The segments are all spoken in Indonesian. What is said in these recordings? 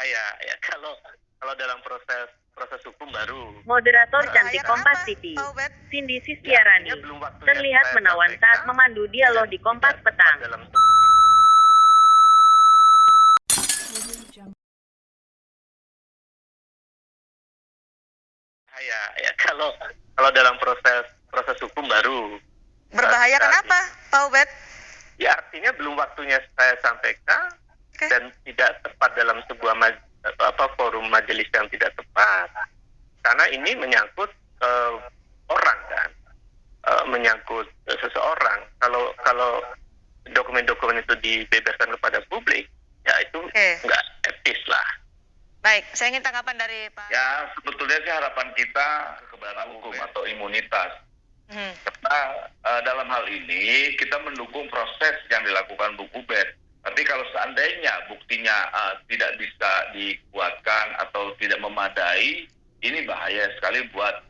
Ya kalau kalau dalam proses hukum baru. Moderator cantik Berbahaya Kompas kenapa, TV, Pak Ubed? Cindy Sistiarani, Ya, belum waktunya terlihat saya menawan sampaikan. saat memandu dialog di Kompas Tidak Petang. dalam ya kalau dalam proses hukum baru. Berbahaya Kita- kenapa, Pak Ubed? Ya artinya belum waktunya saya sampaikan Oke. dan tidak tepat dalam sebuah forum majelis yang tidak tepat. Karena ini menyangkut orang kan, menyangkut seseorang. Kalau dokumen-dokumen itu dibebaskan kepada publik, ya itu Oke. nggak etis lah. Baik, saya ingin tanggapan dari Pak. Ya, sebetulnya sih harapan kita kekebalan hukum atau imunitas. Hmm. Karena dalam hal ini kita mendukung proses yang dilakukan Bung Ubed. Tapi kalau seandainya buktinya tidak bisa dikuatkan atau tidak memadai, ini bahaya sekali buat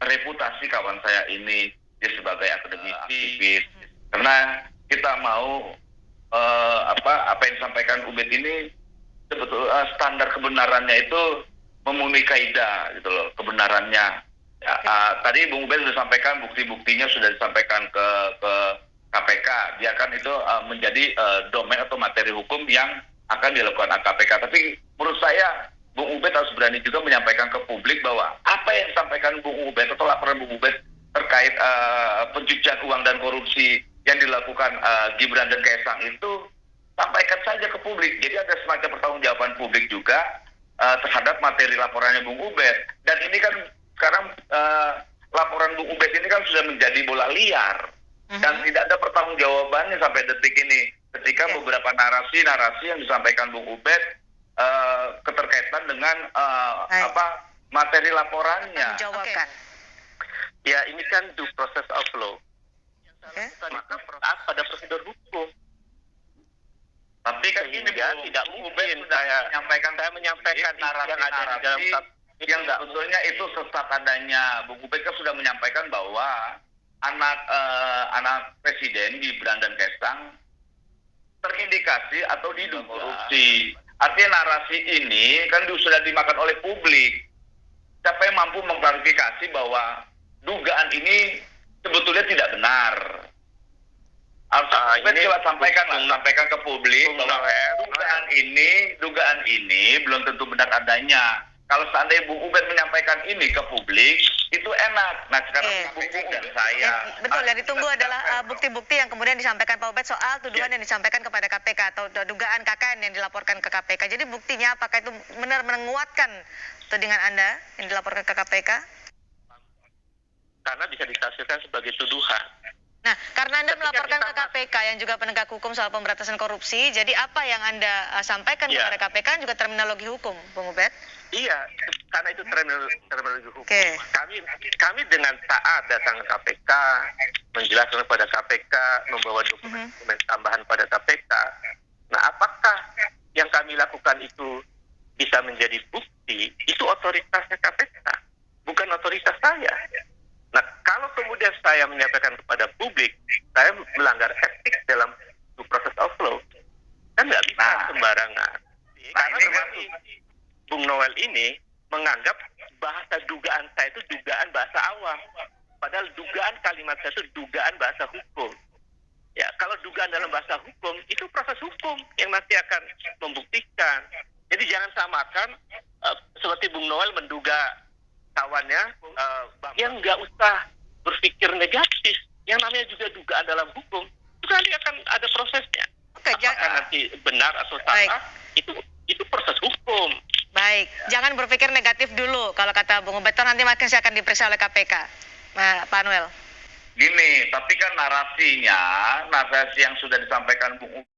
reputasi kawan saya ini dia sebagai akademisi. Karena kita mau apa yang disampaikan Ubed ini sebetulnya standar kebenarannya itu memenuhi kaidah gitu loh, kebenarannya. Ya, tadi Bung Ubed sudah sampaikan bukti-buktinya sudah disampaikan ke KPK. Biarkan itu menjadi domain atau materi hukum yang akan dilakukan KPK. Tapi menurut saya Bung Ubed harus berani juga menyampaikan ke publik bahwa apa yang disampaikan Bung Ubed atau laporan Bung Ubed terkait pencucian uang dan korupsi yang dilakukan Gibran dan Kaesang itu sampaikan saja ke publik. Jadi ada semacam pertanggungjawaban publik juga terhadap materi laporannya Bung Ubed. Dan ini kan sekarang laporan Bung Ubed ini kan sudah menjadi bola liar dan tidak ada pertanggungjawabannya sampai detik ini. Ketika beberapa narasi yang disampaikan Bung Ubed keterkaitan dengan materi laporannya. Jawabkan. Ya ini kan due process of law. Oke. Maka taat pada prosedur hukum. Tapi kan ini tidak mungkin saya menyampaikan narasi yang ada di dalam yang sebetulnya itu sesat adanya. Bung Ubed kan sudah menyampaikan bahwa anak presiden Gibran dan Kaesang terindikasi atau diduga korupsi. Artinya narasi ini kan sudah dimakan oleh publik. Siapa yang mampu mengklarifikasi bahwa dugaan ini sebetulnya tidak benar? Harus coba sampaikan ke publik bahwa dugaan ini belum tentu benar adanya. Kalau seandainya Bung Ubed menyampaikan ini ke publik, itu enak. Nah sekarang Bung Ubed dan saya. Betul, yang ditunggu adalah bukti-bukti yang kemudian disampaikan Pak Ubed soal tuduhan yang disampaikan kepada KPK atau dugaan KKN yang dilaporkan ke KPK. Jadi buktinya apakah itu benar menguatkan tudingan Anda yang dilaporkan ke KPK? karena bisa ditafsirkan sebagai tuduhan. Nah, karena Anda melaporkan ke KPK yang juga penegak hukum soal pemberantasan korupsi, jadi apa yang Anda sampaikan kepada KPK juga terminologi hukum, Bung Ubed? Iya, karena itu terminologi hukum. Okay. Kami dengan taat datang ke KPK, menjelaskan kepada KPK, membawa dokumen tambahan pada KPK. Nah, apakah yang kami lakukan itu bisa menjadi bukti? Itu otoritasnya KPK, bukan otoritas saya. Nah, kalau kemudian saya menyampaikan kepada publik, saya melanggar etik dalam proses of law, kan nggak bisa sembarangan. Karena termasuk Bung Noel ini menganggap bahasa dugaan saya itu dugaan bahasa awam. Padahal dugaan kalimat saya itu dugaan bahasa hukum. Ya, kalau dugaan dalam bahasa hukum, itu proses hukum yang nanti akan membuktikan. Jadi jangan samakan seperti Bung Noel menduga kawannya, yang nggak usah berpikir negatif. Yang namanya juga dugaan dalam hukum, itu nanti akan ada prosesnya. Apakah nanti benar atau salah, itu proses hukum. Baik, jangan berpikir negatif dulu. Kalau kata Bung Ubed, nanti masih akan diperiksa oleh KPK. Nah, Pak Noel. Gini, tapi kan narasi yang sudah disampaikan Bung Ubed